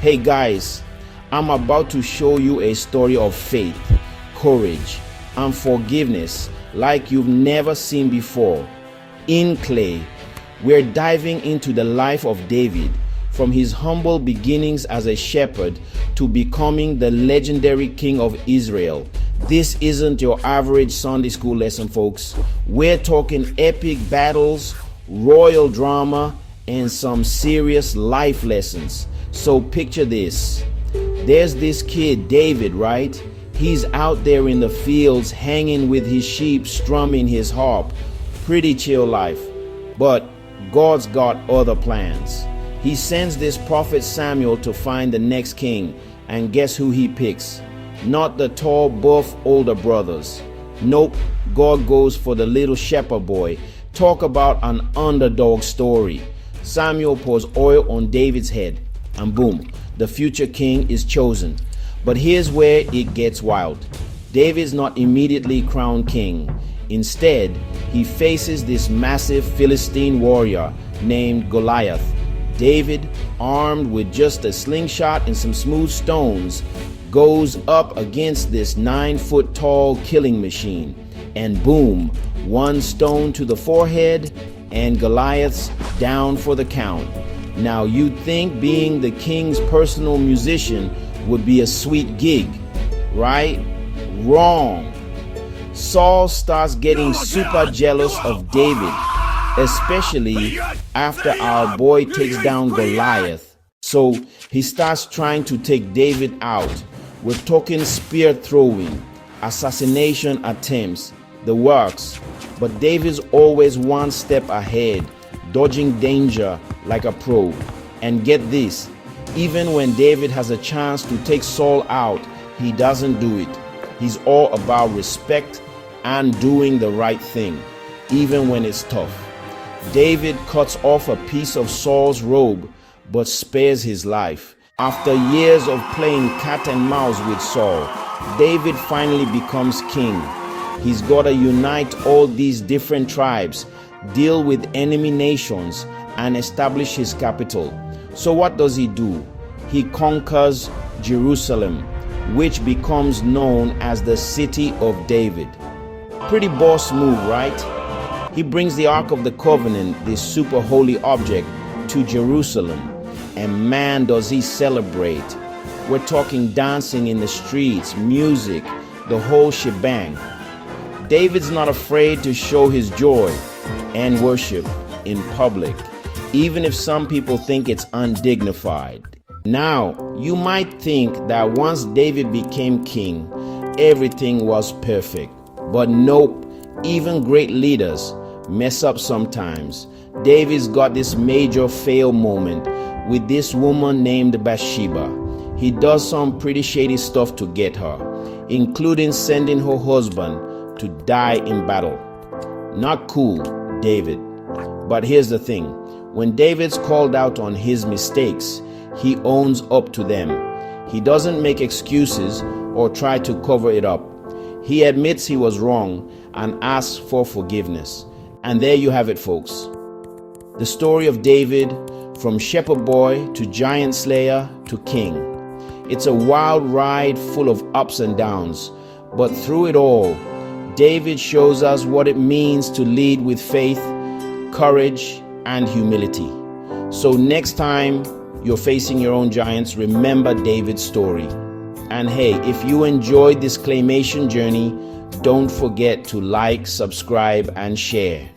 Hey guys, I'm about to show you a story of faith, courage, and forgiveness like you've never seen before. In Clay, we're diving into the life of David, from his humble beginnings as a shepherd to becoming the legendary king of Israel. This isn't your average Sunday school lesson, folks. We're talking epic battles, royal drama, and some serious life lessons. So picture this. There's this kid, David, right? He's out there in the fields hanging with his sheep, strumming his harp. Pretty chill life. But God's got other plans. He sends this prophet Samuel to find the next king. And guess who he picks? Not the tall, buff older brothers. Nope, God goes for the little shepherd boy. Talk about an underdog story. Samuel pours oil on David's head. And boom, the future king is chosen. But here's where it gets wild. David's not immediately crowned king. Instead, he faces this massive Philistine warrior named Goliath. David, armed with just a slingshot and some smooth stones, goes up against this 9-foot tall killing machine. And boom, one stone to the forehead and Goliath's down for the count. Now you'd think being the king's personal musician would be a sweet gig, right? Wrong. Saul starts getting super jealous of David, especially after our boy takes down Goliath. So he starts trying to take David out. We're talking spear throwing, assassination attempts, the works. But David's always one step ahead, dodging danger like a pro. And get this, even when David has a chance to take Saul out, he doesn't do it. He's all about respect and doing the right thing, even when it's tough. David cuts off a piece of Saul's robe, but spares his life. After years of playing cat and mouse with Saul, David finally becomes king. He's got to unite all these different tribes, deal with enemy nations, and establish his capital. So what does he do? He conquers Jerusalem, which becomes known as the City of David. Pretty boss move, right? He brings the Ark of the Covenant, this super holy object, to Jerusalem. And man, does he celebrate. We're talking dancing in the streets, music, the whole shebang. David's not afraid to show his joy and worship in public, even if some people think it's undignified. Now, you might think that once David became king, everything was perfect. But nope, even great leaders mess up sometimes. David's got this major fail moment with this woman named Bathsheba. He does some pretty shady stuff to get her, including sending her husband to die in battle. Not cool, David. But here's the thing. When David's called out on his mistakes, he owns up to them. He doesn't make excuses or try to cover it up. He admits he was wrong and asks for forgiveness. And there you have it, folks. The story of David, from shepherd boy to giant slayer to king. It's a wild ride full of ups and downs. But through it all, David shows us what it means to lead with faith, courage, and humility. So next time you're facing your own giants, remember David's story. And hey, if you enjoyed this claymation journey, don't forget to like, subscribe, and share.